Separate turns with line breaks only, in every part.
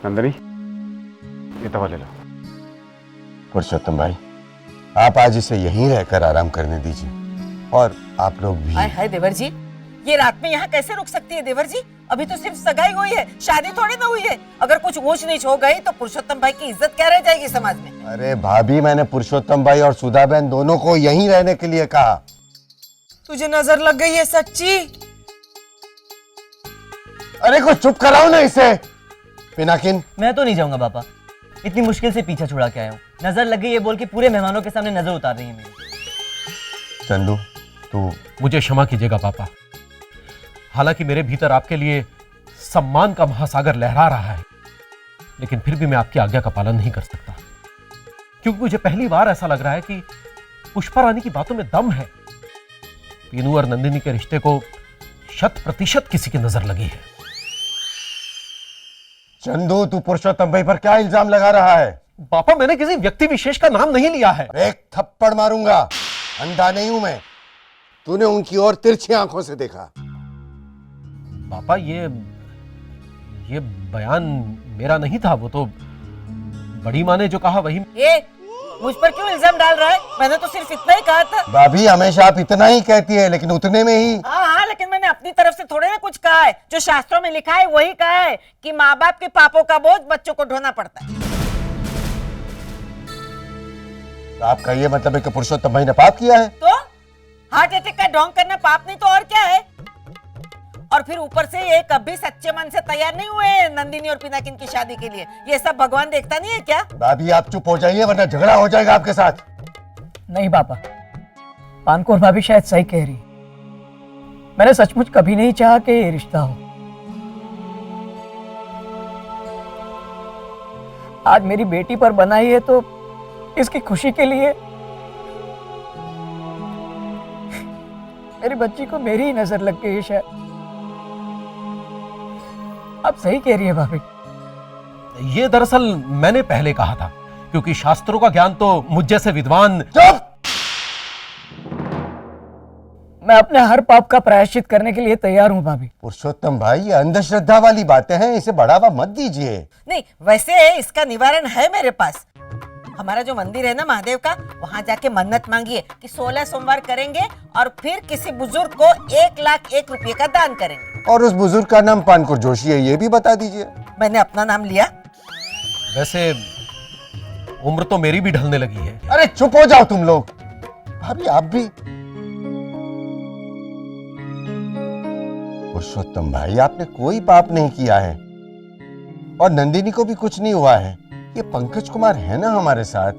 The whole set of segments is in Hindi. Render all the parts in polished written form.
नंदिनी, ये दवा ले लो।
पुरुषोत्तम भाई, आप आज इसे यहीं रहकर आराम करने दीजिए, और आप लोग भी।
हाय हाय देवर जी, ये रात में यहाँ कैसे रुक सकती है देवर जी? अभी तो सिर्फ सगाई हुई है, शादी थोड़ी ना हुई है। अगर कुछ ऊंच नीच हो गई तो पुरुषोत्तम भाई की इज्जत क्या रह जाएगी समाज में?
अरे भाभी, मैंने पुरुषोत्तम भाई और सुधा बहन दोनों को यहीं रहने के लिए कहा।
तुझे नजर लग गई है सच्ची?
अरे कुछ चुप कराओ ना इसे। पिनाकिन,
मैं तो नहीं जाऊंगा पापा, इतनी मुश्किल से पीछा छुड़ा के आया हूँ। नजर लग गई ये बोल के पूरे मेहमानों के सामने नजर उतार रही है मेरी।
चंदू, तू
मुझे क्षमा कीजिएगा पापा। हालांकि मेरे भीतर आपके लिए सम्मान का महासागर लहरा रहा है, लेकिन फिर भी मैं आपकी आज्ञा का पालन नहीं कर सकता, क्योंकि मुझे पहली बार ऐसा लग रहा है कि पुष्पा रानी की बातों में दम है। पीनू और नंदिनी के रिश्ते को 100% किसी की नजर लगी है।
चंदू, तू पुरुषोत्तम भाई पर क्या इल्जाम लगा रहा है?
पापा, मैंने किसी व्यक्ति विशेष का नाम नहीं लिया है।
एक थप्पड़ मारूंगा, अंधा नहीं हूं मैं। तूने उनकी ओर तिरछी आंखों से देखा।
पापा, ये बयान मेरा नहीं था, वो तो बड़ी माँ ने जो कहा वही।
ये मुझ पर क्यों इल्जाम डाल रहा है? मैंने तो सिर्फ इतना ही कहा था।
भाभी, हमेशा आप इतना ही कहती है, लेकिन उतने में ही।
हाँ, लेकिन मैंने अपनी तरफ से थोड़े ना कुछ कहा है। जो शास्त्रों में लिखा है वही कहा है कि माँ बाप के पापों का बोझ बच्चों को ढोना पड़ता है।
तो आपका ये मतलब है कि पुरुषोत्तम भाई ने पाप किया है?
तो हार्ट अटैक का ढोंग करना पाप नहीं तो और क्या है? और फिर ऊपर से ये कभी सच्चे मन से तैयार नहीं हुए नंदिनी और पिनाकिन की शादी के लिए। ये सब भगवान देखता नहीं है क्या?
भाभी, आप चुप हो जाइए, वरना झगड़ा हो जाएगा आपके साथ।
नहीं पापा, पानकोर भाभी शायद सही कह रही। मैंने सचमुच कभी नहीं चाहा कि ये रिश्ता हो। आज मेरी बेटी पर बनाई है तो इसकी खुशी के लिए मेरी बच्ची को मेरी ही नजर लग गई है शायद। आप सही कह रही है भाभी।
ये दरअसल मैंने पहले कहा था, क्योंकि शास्त्रों का ज्ञान तो मुझ जैसे विद्वान।
चुप!
मैं अपने हर पाप का प्रायश्चित करने के लिए तैयार हूँ भाभी।
पुरुषोत्तम भाई, ये अंधश्रद्धा वाली बातें हैं, इसे बढ़ावा मत दीजिए।
नहीं, वैसे इसका निवारण है मेरे पास। हमारा जो मंदिर है ना महादेव का, वहाँ जाके मन्नत मांगिए कि 16 सोमवार करेंगे और फिर किसी बुजुर्ग को 1,01,000 रुपए का दान करेंगे।
और उस बुजुर्ग का नाम पानकुर जोशी है, ये भी बता दीजिए।
मैंने अपना नाम लिया।
वैसे उम्र तो मेरी भी ढलने लगी है।
अरे चुप हो जाओ तुम लोग। भाभी, आप भी। पुरुषोत्तम भाई, आपने कोई पाप नहीं किया है, और नंदिनी को भी कुछ नहीं हुआ है। ये पंकज कुमार है ना हमारे साथ।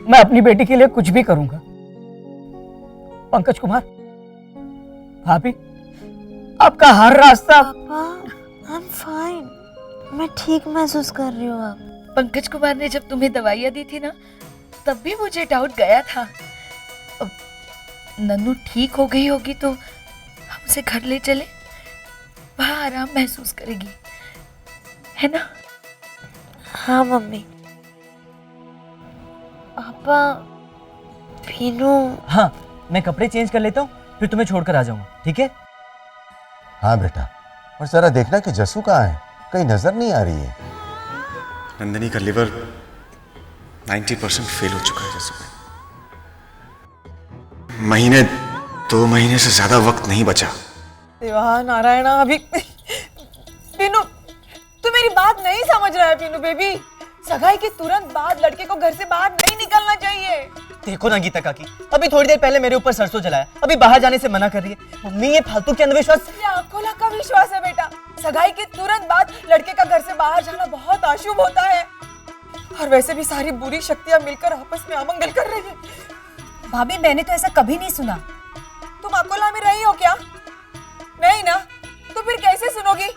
मैं अपनी बेटी के लिए कुछ भी करूंगा। पंकज कुमार, भाभी, आपका हर रास्ता।
पापा, आई एम फाइन। मैं ठीक महसूस कर रही हूँ अब।
पंकज कुमार ने जब तुम्हें दवाइयाँ दी थी ना, तब भी मुझे डाउट गया था। अब नन्नू ठीक हो गई होगी तो हम उसे घर ले चले, वहाँ आराम महसूस करेगी, है ना?
हाँ मम्मी। पापा, पीनू।
हाँ, मैं कपड़े चेंज कर लेता हूँ, फिर तुम्हें छोड़कर आ जाऊंगा, ठीक है?
हाँ बेटा, और जरा देखना कि जसू कहाँ है, कहीं नजर नहीं आ रही है।
नंदिनी का लिवर 90% फेल हो चुका है जैसे। महीने 2 महीने से ज्यादा वक्त नहीं बचा।
देवा नारायणा, अभी पीनू, तू मेरी बात नहीं समझ रहा है। पीनू बेबी, सगाई के तुरंत बाद लड़के को घर से बाहर नहीं निकलना चाहिए।
देखो ना गीता काकी, अभी थोड़ी देर पहले मेरे ऊपर सरसों जलाया, अभी बाहर जाने से मना कर रही है। मम्मी, ये फालतू के अंधविश्वास।
ये आंखों का विश्वास है बेटा। सगाई के तुरंत बाद लड़के का घर से बाहर जाना बहुत अशुभ होता है, और वैसे भी सारी बुरी शक्तियां मिलकर आपस में अमंगल कर रही है। भाभी, मैंने तो ऐसा कभी नहीं सुना। तुम अकोला में रही हो क्या? नहीं ना, तो फिर कैसे सुनोगी?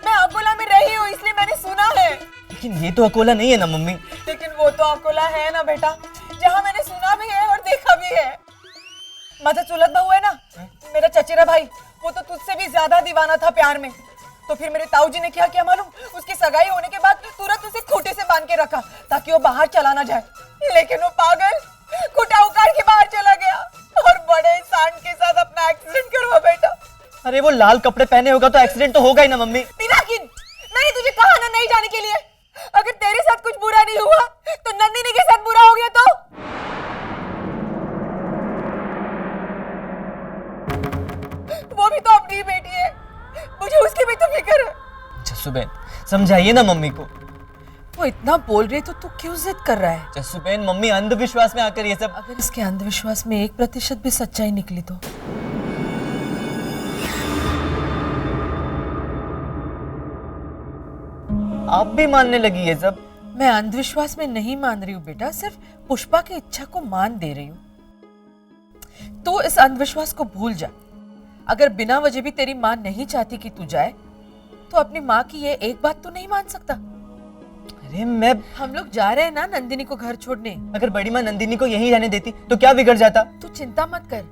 मैं अकोला में रही हूँ, इसलिए मैंने सुना है।
लेकिन ये तो अकोला नहीं है ना मम्मी।
लेकिन वो तो अकोला है ना बेटा, जहाँ मैंने सुना भी है और देखा भी है। माता चुलत बहू है ना, मेरा चचेरा भाई, वो तो तुझसे भी ज्यादा दीवाना था प्यार में। तो फिर मेरे ताऊ जी ने क्या किया मालूम? उसकी सगाई होने के बाद तुरंत उसे खूंटे से बांध के रखा ताकि वो बाहर चला ना जाए। लेकिन वो पागल खूंटा उखाड़ के बाहर चला गया और बड़े सांड के साथ अपना एक्सीडेंट करवा बैठा।
अरे
अरे वो लाल कपड़े पहने होगा तो एक्सीडेंट तो होगा ही ना मम्मी।
पिनाकिन, मैंने तुझे कहा ना नहीं जाने के लिए। अगर तेरे साथ कुछ बुरा नहीं हुआ तो नंदिनी के साथ बुरा हो गया तो? वो भी तो अपनी बेटी है, मुझे उसकी भी तो फिक्र है।
जस्सुबेन समझाइए ना मम्मी को।
वो इतना बोल रही है तो तू क्यों जिद कर रहा है?
जस्सुबेन मम्मी अंधविश्वास में आकर ये सब।
अगर इसके अंधविश्वास में 1% भी सच्चाई निकली तो?
आप भी मानने लगी ये सब?
मैं अंधविश्वास में नहीं मान रही हूँ बेटा, सिर्फ पुष्पा की इच्छा को मान दे रही हूँ। तो इस अंधविश्वास को भूल जा। अगर बिना वजह भी तेरी माँ नहीं चाहती कि तू जाए तो अपनी माँ की ये एक बात तो नहीं मान सकता।
अरे
हम लोग जा रहे हैं ना नंदिनी को घर छोड़ने।
अगर बड़ी माँ नंदिनी को यहीं रहने देती तो क्या बिगड़ जाता?
तू चिंता मत कर,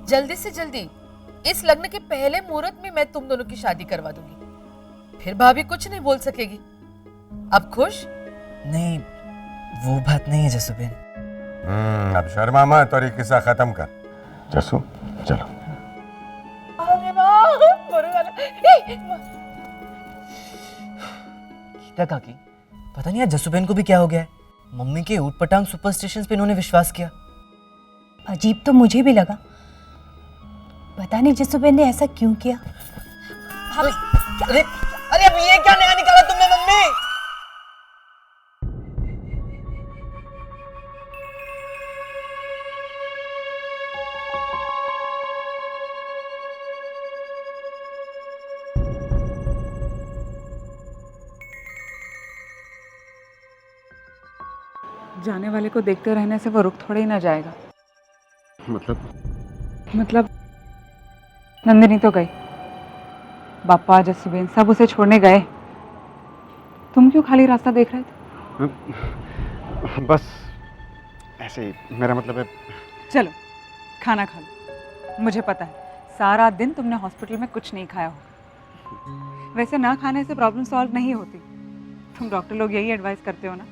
जल्दी से जल्दी इस लग्न के पहले मुहूर्त में मैं तुम दोनों की शादी करवा दूंगी। फिर भाभी कुछ नहीं बोल सकेगी। अब खुश?
नहीं, वो बात नहीं है जस्सुबेन।
अब शर्मा मत और ये किस्सा खत्म कर। जसू चलो।
अरे वाह, बुरे वाला।
गीता काकी, पता नहीं आज जस्सुबेन को भी क्या हो गया है। मम्मी के ऊटपटांग सुपरस्टिशंस पे इन्होंने विश्वास किया।
अजीब तो मुझे भी लगा, पता नहीं जस्सुबेन ने ऐसा क्यों किया।
अरे अरे अब ये क्या नया निकाला तुमने मम्मी?
जाने वाले को देखते रहने से वो रुक थोड़े ही ना जाएगा। मतलब नंदिनी तो गई, बापा जस्सुबेन सब उसे छोड़ने गए। तुम क्यों खाली रास्ता देख रहे थे?
बस ऐसे ही, मेरा मतलब है।
चलो खाना खा लो। मुझे पता है सारा दिन तुमने हॉस्पिटल में कुछ नहीं खाया होगा। वैसे ना खाने से प्रॉब्लम सॉल्व नहीं होती, तुम डॉक्टर लोग यही एडवाइस करते हो ना।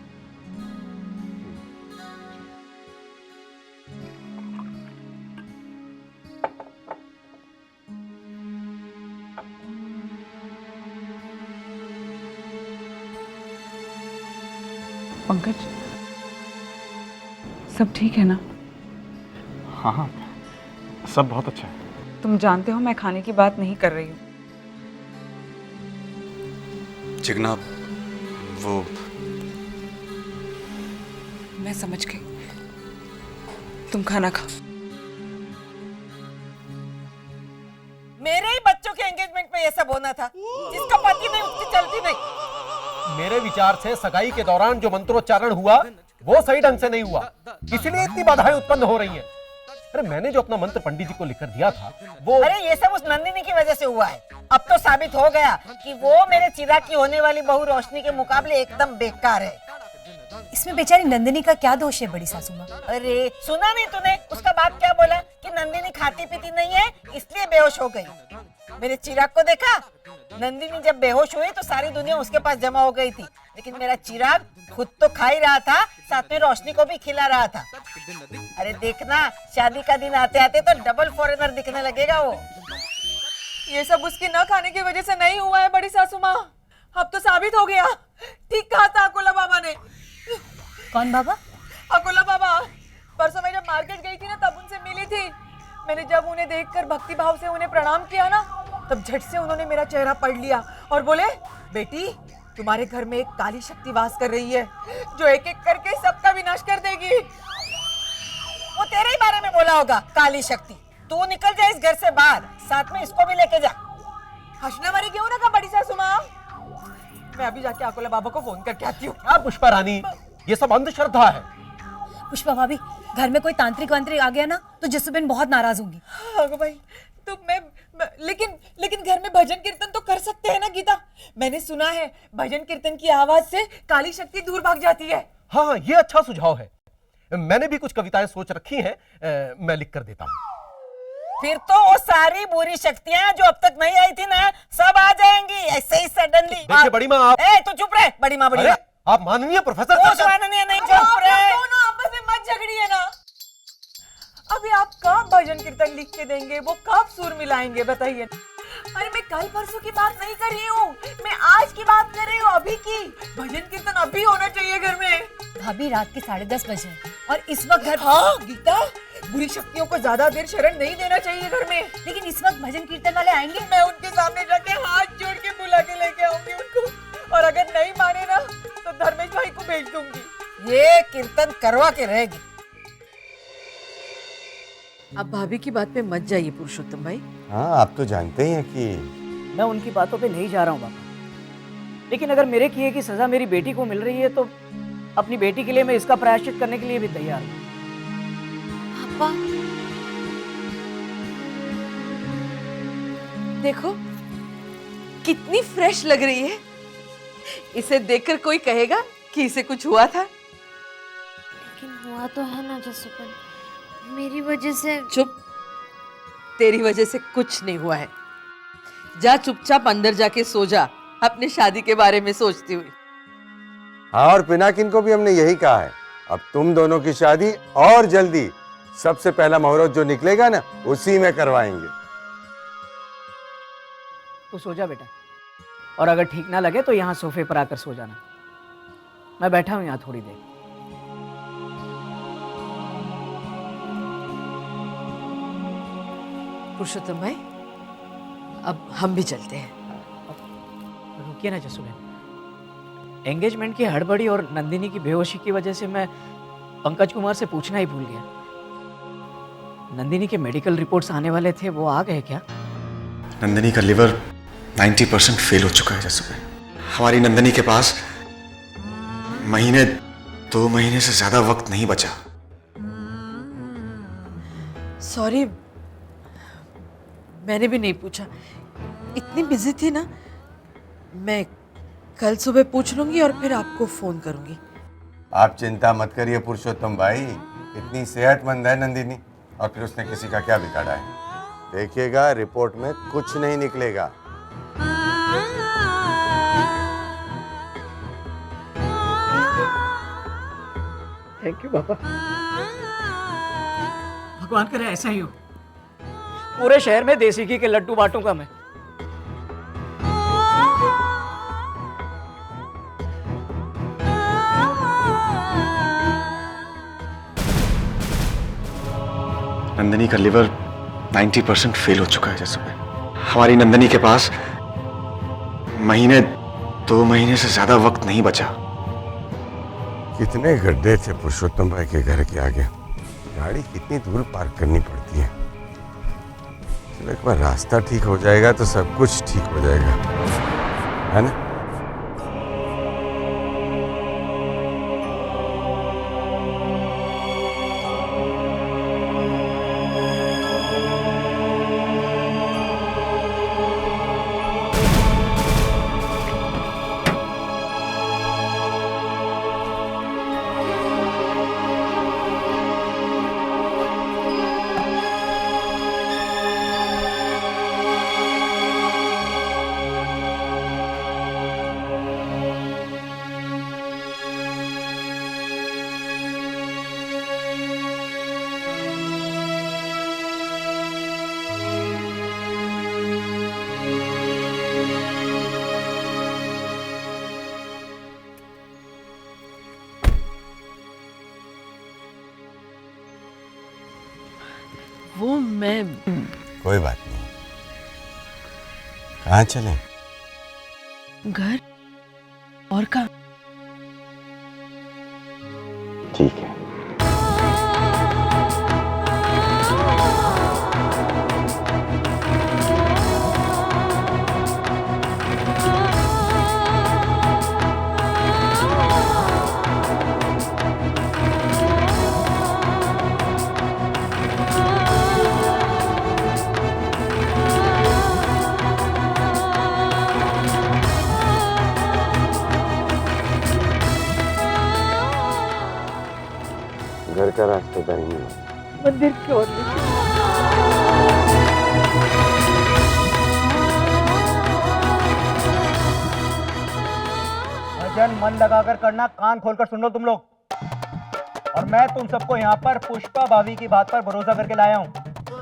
पंकज, सब ठीक है ना?
हाँ हाँ, सब बहुत अच्छा है।
तुम जानते हो मैं खाने की बात नहीं कर रही हूँ।
चिकना, वो
मैं समझ गई, तुम खाना खाओ।
मेरे ही बच्चों के एंगेजमेंट में ये सब होना था। जिसका पति नहीं उसकी चलती नहीं।
मेरे विचार से सगाई के दौरान जो मंत्रोच्चारण हुआ वो सही ढंग से नहीं हुआ, इसलिए इतनी बाधाएं उत्पन्न हो रही हैं। अरे मैंने जो अपना मंत्र पंडित जी को लिखकर दिया था वो।
अरे ये सब उस नंदिनी की वजह से हुआ है। अब तो साबित हो गया कि वो मेरे चिराग की होने वाली बहू रोशनी के मुकाबले एकदम बेकार है।
इसमें बेचारी नंदिनी का क्या दोष है बड़ी सासू माँ?
अरे सुना नहीं तूने उसका बाप क्या बोला कि नंदिनी खाती पीती नहीं है इसलिए बेहोश हो गई। मेरे चिराग को देखा, नंदिनी जब बेहोश हुई तो सारी दुनिया उसके पास जमा हो गई थी, लेकिन मेरा चिराग खुद तो खा ही रहा था, साथ में रोशनी को भी खिला रहा था। अरे देखना, शादी का दिन आते आते तो डबल फॉरेनर दिखने लगेगा वो।
ये सब उसकी न खाने की वजह से नहीं हुआ है बड़ी सासू माँ, अब तो साबित हो गया। ठीक कहा था अकोला बाबा ने।
कौन बाबा?
अकोला बाबा। परसों मैं जब मार्केट गई थी ना तब उनसे मिली थी। मैंने जब उन्हें देखकर भक्ति भाव से उन्हें प्रणाम किया ना, तब झट से उन्होंने मेरा चेहरा पढ़ लिया और बोले, बेटी तुम्हारे घर में एक काली शक्ति वास कर रही है जो एक एक करके सबका विनाश कर देगी।
वो तेरे ही बारे में बोला होगा, काली शक्ति। तू निकल जा इस घर से बाहर, साथ में इसको भी लेके जा।
हंसना मारी क्यों ना का बड़ी सासू माँ? मैं अभी जाके अकोला बाबा को फोन करके आती हूँ।
क्या पुष्पा रानी, ये सब अंधश्रद्धा है।
पुष्पा भाभी, घर में कोई तांत्रिक वांत्रिक आ गया ना तो जस्सुबेन बहुत नाराज होंगी।
हाँ भाई, तो मैं लेकिन घर में भजन कीर्तन तो कर सकते हैं ना गीता? मैंने सुना है भजन कीर्तन की आवाज से काली शक्ति दूर भाग जाती है।
हाँ, ये अच्छा सुझाव है। मैंने भी कुछ कविताएं सोच रखी हैं, मैं लिख कर देता हूँ।
फिर तो वो सारी बुरी शक्तियां जो अब तक नहीं आई थी ना, सब आ जाएंगी ऐसे ही सडनली।
देखिए बड़ी माँ, आप
तू चुप रहे। बड़ी माँ, बड़ी माँ,
आप माननीय प्रोफेसर।
माननीय नहीं, चुप रहे।
दोनों आपस में मत झगड़िए ना। अभी आप कब भजन कीर्तन लिख के देंगे, वो कब सुर मिलाएंगे बताइए। अरे मैं कल परसों की बात नहीं कर रही हूँ, मैं आज की बात कर रही हूँ, अभी की। भजन कीर्तन अभी होना चाहिए घर में।
भाभी रात के 10:30 बजे हैं और इस वक्त घर।
हाँ गीता, बुरी शक्तियों को ज्यादा देर शरण नहीं देना चाहिए घर में।
लेकिन इस वक्त भजन कीर्तन वाले आएंगे।
मैं उनके सामने जाके हाथ जोड़ के बुला के लेके आऊंगी उनको, और अगर नहीं माने ना तो धर्मेश भाई को भेज दूंगी।
ये कीर्तन करवा के रहेगी।
अब भाभी की बात पे मत जाइए पुरुषोत्तम भाई।
हाँ, आप तो जानते ही हैं कि
मैं उनकी बातों पे नहीं जा रहा हूँ पापा, लेकिन अगर मेरे किए की सजा मेरी बेटी को मिल रही है तो अपनी बेटी के लिए मैं इसका प्रायश्चित करने के लिए भी तैयार हूँ।
पापा देखो कितनी फ्रेश लग रही है। इसे देखकर कोई कहेगा कि इसे कुछ हुआ था।
लेकिन हुआ तो है ना जसुबेन, मेरी वजह से।
चुप, तेरी वजह से कुछ नहीं हुआ है। जा चुपचाप अंदर जाके सो जा, अपने शादी के बारे में सोचती हुई।
हाँ, और पिनाकिन को भी हमने यही कहा है, अब तुम दोनों की शादी और जल्दी, सबसे पहला मुहूर्त जो निकलेगा ना उसी में करवाएंगे।
तो सो जा बेटा, और अगर ठीक ना लगे तो यहाँ सोफे पर आकर सो जाना। मैं बैठा हूँ यहाँ थोड़ी देर।
पुरुषोत्तम भाई अब हम भी चलते हैं।
रुकिए ना जसुबेन, एंगेजमेंट की हड़बड़ी और नंदिनी की बेहोशी की वजह से मैं पंकज कुमार से पूछना ही भूल गया। नंदिनी के मेडिकल रिपोर्ट्स आने वाले थे, वो आ गए क्या?
नंदिनी का लिवर 90% फेल हो चुका है जसुबेन। हमारी नंदिनी के पास 2 महीने से ज्यादा वक्त नहीं बचा।
सॉरी, मैंने भी नहीं पूछा, इतनी बिजी थी ना। मैं कल सुबह पूछ लूंगी और फिर आपको फोन करूंगी।
आप चिंता मत करिए पुरुषोत्तम भाई, इतनी सेहतमंद है नंदिनी, और फिर उसने किसी का क्या बिगाड़ा है। देखिएगा रिपोर्ट में कुछ नहीं निकलेगा।
थैंक यू पापा, भगवान करे ऐसा ही हो। पूरे शहर में देसी घी के लड्डू बांटूंगा मैं।
नंदिनी का लिवर 90% फेल हो चुका है जसुबेन। हमारी नंदिनी के पास 2 महीने से ज्यादा वक्त नहीं बचा।
कितने गड्ढे थे पुरुषोत्तम भाई के घर के आगे, गाड़ी कितनी दूर पार्क करनी पड़ती है। चलो एक बार रास्ता ठीक हो जाएगा तो सब कुछ ठीक हो जाएगा, है ना?
वो मैं
कोई बात नहीं, कहाँ चले?
घर और कहाँ?
ठीक है। घर का रास्ता दाहिनी ओर।
मंदिर की ओर।
भजन मन लगाकर करना, कान खोलकर सुन लो तुम लोग। और मैं तुम सबको यहाँ पर पुष्पा भाभी की बात पर भरोसा करके लाया हूँ।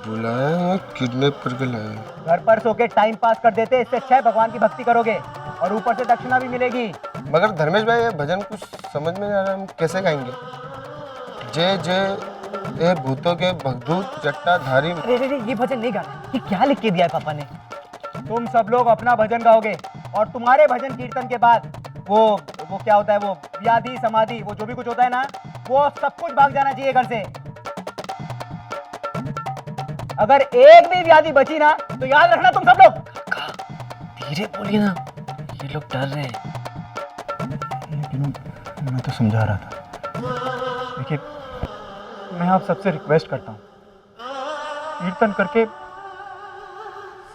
बुलाया किडनैप करके लाया।
घर पर सो के टाइम पास कर देते, इससे अच्छा है भगवान की भक्ति करोगे और ऊपर से दक्षिणा भी मिलेगी।
मगर धर्मेश भाई ये भजन कुछ समझ में नहीं आ रहा, हम कैसे गाएंगे? जय जय ए भूतों के भगदूत जट्टाधारी।
अरे ये भजन नहीं गाना। ये क्या लिख के दिया है पापा ने? तुम सब लोग अपना भजन गाओगे और तुम्हारे भजन कीर्तन के बाद वो क्या होता है, वो व्याधि समाधि, वो जो भी कुछ होता है ना, वो सब कुछ भाग जाना चाहिए घर से। अगर एक भी व्याधि बची ना तो याद रखना तुम सब लोग।
धीरे बोलिए ना, ये लोग डर रहे हैं।
लेकिन मैं तो समझा रहा था। देखिए, मैं आप सबसे रिक्वेस्ट करता हूँ, कीर्तन करके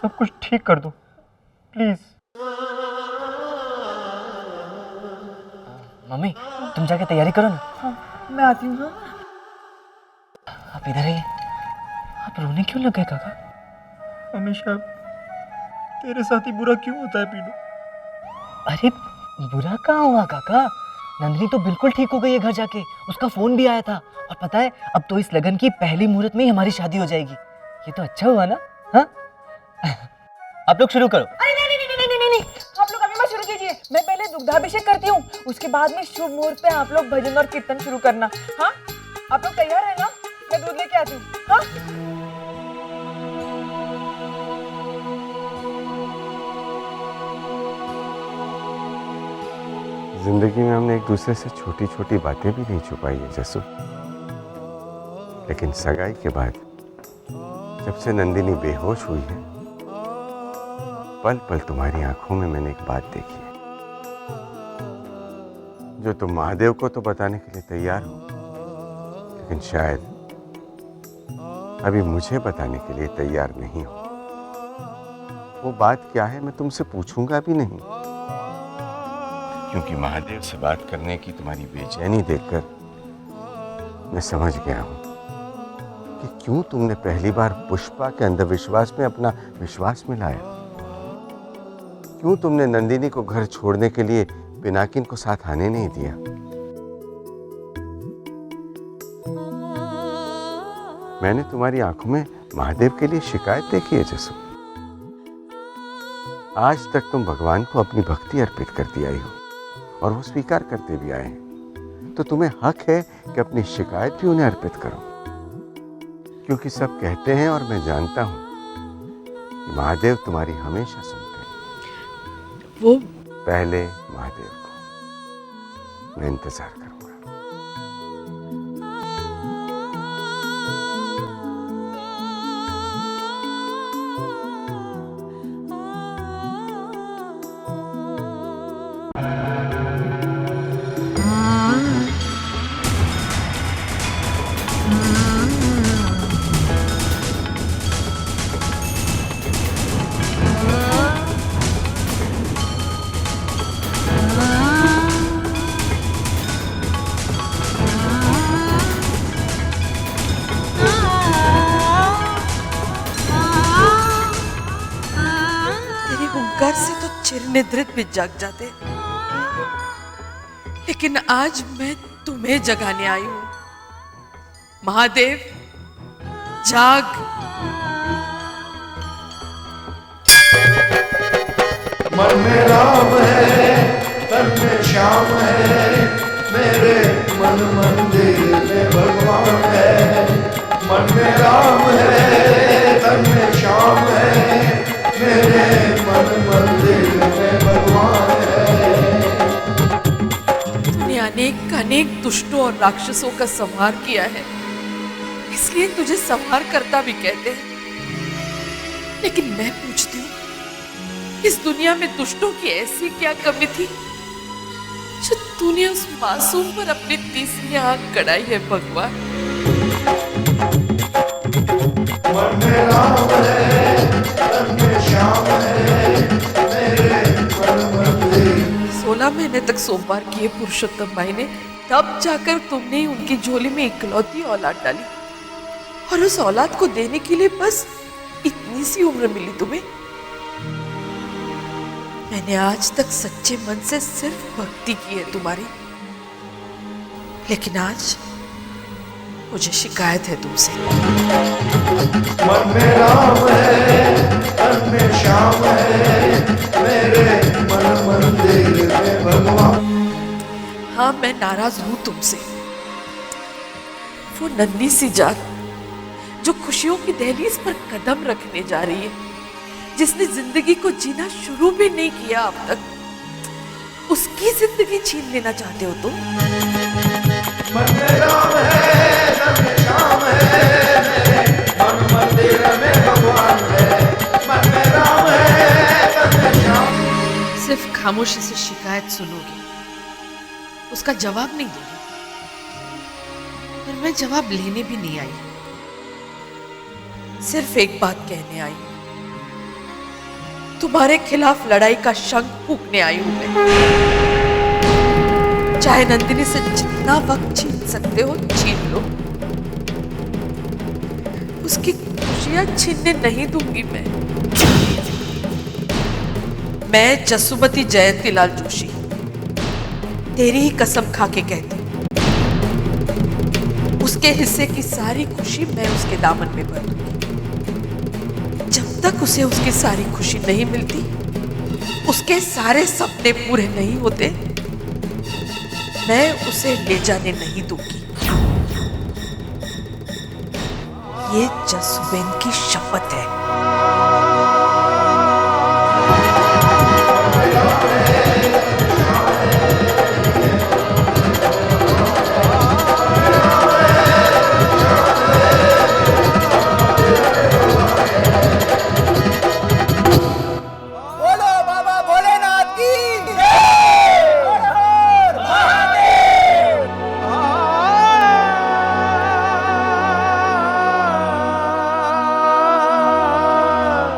सब कुछ ठीक कर दो प्लीज।
मम्मी तुम जाके तैयारी करो ना।
हाँ, मैं आती हूँ। हाँ?
आप इधर आइए। आप रोने क्यों लगे काका?
हमेशा तेरे साथ ही बुरा क्यों होता है पीनू?
अरे बुरा कहाँ हुआ काका? नंदिनी तो बिल्कुल ठीक हो गई है घर जाके। उसका फोन भी आया था और पता है अब तो इस लगन की पहली मुहूर्त में ही हमारी शादी हो जाएगी। ये तो अच्छा हुआ ना? हाँ आप लोग शुरू करो।
अरे नहीं, आप लोग अभी मत शुरू कीजिए। मैं पहले दुग्धाभिषेक करती हूँ, उसके बाद में शुभ मुहूर्त पे आप लोग भजन और कीर्तन शुरू करना। हाँ, आप लोग तैयार है ना? मैं दूध लेके आती हूँ। हाँ?
जिंदगी में हमने एक दूसरे से छोटी छोटी बातें भी नहीं छुपाई है जसू, लेकिन सगाई के बाद जब से नंदिनी बेहोश हुई है, पल पल तुम्हारी आंखों में मैंने एक बात देखी है जो तुम महादेव को तो बताने के लिए तैयार हो, लेकिन शायद अभी मुझे बताने के लिए तैयार नहीं हो। वो बात क्या है मैं तुमसे पूछूंगा भी नहीं, क्योंकि महादेव से बात करने की तुम्हारी बेचैनी देखकर मैं समझ गया हूं कि क्यों तुमने पहली बार पुष्पा के अंधविश्वास में अपना विश्वास मिलाया, क्यों तुमने नंदिनी को घर छोड़ने के लिए पिनाकिन को साथ आने नहीं दिया। मैंने तुम्हारी आंखों में महादेव के लिए शिकायत देखी है जसू। आज तक तुम भगवान को अपनी भक्ति अर्पित करती आई हो और वो स्वीकार करते भी आए हैं, तो तुम्हें हक है कि अपनी शिकायत भी उन्हें अर्पित करो, क्योंकि सब कहते हैं और मैं जानता हूं कि महादेव तुम्हारी हमेशा सुनते हैं।
वो
पहले महादेव को मैं इंतजार करूंगा।
हुंकार से तो चिरनिद्रित भी जाग जाते, लेकिन आज मैं तुम्हें जगाने आई हूं। महादेव जाग।
मन में राम है, तन में श्याम है, मेरे मन मंदिर में भगवान है। मन में राम है, तन में श्याम है, मेरे मन मंदिर में भगवान है।
तूने अनेक अनेक दुष्टों और राक्षसों का संहार किया है, इसलिए तुझे संहार करता भी कहते हैं। लेकिन मैं पूछती हूँ, इस दुनिया में दुष्टों की ऐसी क्या कमी थी जो तूने उस मासूम पर अपनी तीसरी आंख गड़ाई है भगवान?
मन में राम है, तन में श्याम है, मेरे मन मंदिर।
16 महीने तक सोमवार किए पुरुषोत्तम भाई ने, तब जाकर तुमने उनकी झोली में इकलौती औलाद डाली, और उस औलाद को देने के लिए बस इतनी सी उम्र मिली तुम्हें। मैंने आज तक सच्चे मन से सिर्फ भक्ति की है तुम्हारी, लेकिन आज मुझे शिकायत है तुमसे।
मन में राम है, तन में श्याम है, मेरे मन मंदिर में भगवान।
हाँ, मैं नाराज हूं तुमसे। वो नन्ही सी जान जो खुशियों की दहलीज पर कदम रखने जा रही है, जिसने जिंदगी को जीना शुरू भी नहीं किया अब तक, उसकी जिंदगी छीन लेना चाहते हो तुम?
मन में राम है, तन में श्याम है, मेरे मन मंदिर में भगवान है। मन में राम है, तन में श्याम।
सिर्फ खामोशी से शिकायत सुनोगे, उसका जवाब नहीं दोगे। और मैं जवाब लेने भी नहीं आई, सिर्फ एक बात कहने आई। तुम्हारे खिलाफ लड़ाई का शंख फूंकने आई हूं मैं। चाहे नंदिनी से जितना वक्त छीन सकते हो छीन लो, उसकी खुशियां छीनने नहीं दूंगी मैं जसुमती जयंतीलाल जोशी तेरी ही कसम खा के कहती हूं, उसके हिस्से की सारी खुशी मैं उसके दामन में भर दूंगी। जब तक उसे उसकी सारी खुशी नहीं मिलती, उसके सारे सपने पूरे नहीं होते, मैं उसे ले जाने नहीं दूंगी। ये जसुबेन की शपथ है।